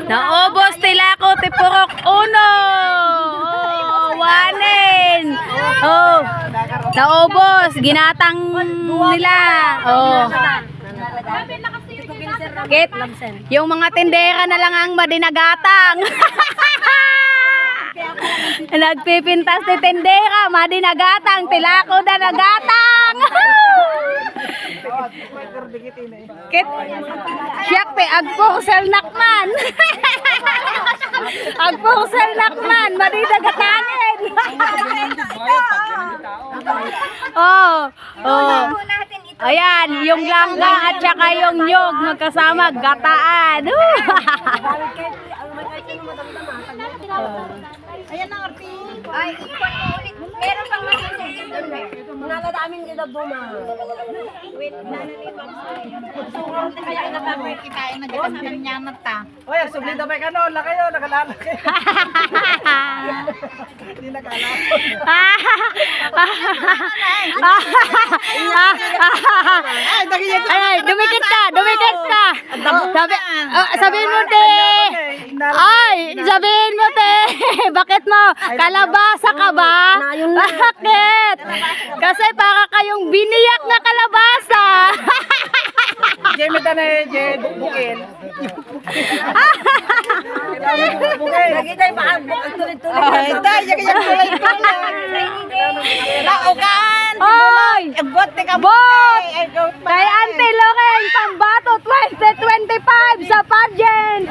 Naubos tilako tipurok uno. Oh, wanin. Oh, naubos ginatang nila. Oh. Kit, yung mga tindera na lang ang madinagatang. Nagpipintas ni tindera, madinagatang, tilako na nagatang. Kit, siyak te, agpursel nakman. Agpursel nakman, madinagatanin. Oh, oh. Ayan, yung langga at saka yung nyog magkasama, gataan. Ayan na, Arti. Ay, ikon mo ulit. Meron pang masisig doon, eh. Naladaming nila buma. Wait, nanalipan sa'yo. Kaya inakapay kita ay nagkakampiyan niya na ta. Oy, subli na ba kayo? Lakayo, nakalalaki. Hindi nakalapon. Ay, dumikit ka, dumikit ka. Sabihin mo, te. Ay, sabihin mo, te. Bakit mo? Kalabasa ka ba? Bakit? Kasi para kayong biniyak na kalabasa. Jemmy tanay, bukil. Lagi tayo tuloy-tuloy. Ay, tayo, yung tuloy-tuloy. Laugan. Oy! Bot, teka, Bot! Kay Auntie Lorraine, pambato 2025 sa pageant.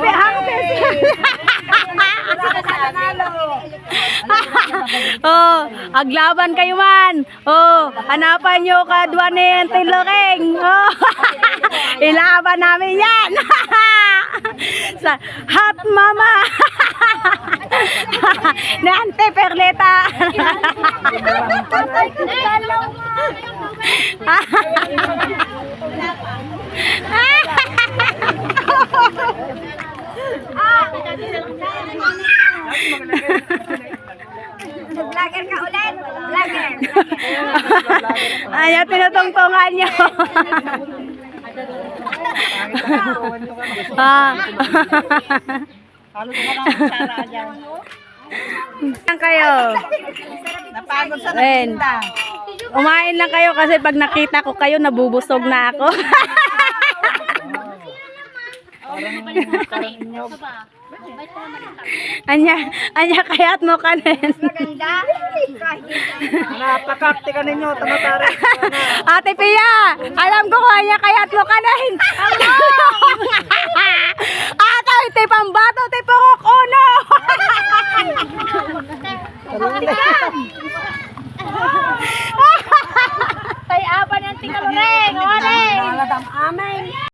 Oh, aglaban kayo man. Oh, hanapan nyo kadwa ni Auntie Lorraine. Oh, ilaban namin yan. Sa Hot Mama. Ni Auntie Perleta. Vlogger ka ulit. Vlogger. Ayan, tinutungtungan nyo. Halos na lang ang sara dyan. Saan kayo? Napagod sa Ren. nagtinda. Umain lang kayo kasi pag nakita ko kayo, nabubusog na ako. Anya kaya't mo kanin. Maganda. Napakakti ka ninyo, tamatari. Ate Pia, alam ko kung anya kaya't mo kanin. Ate, ite pambato, ite purok uno. Tay apa ng tingalo rin, wala. Naladam amin.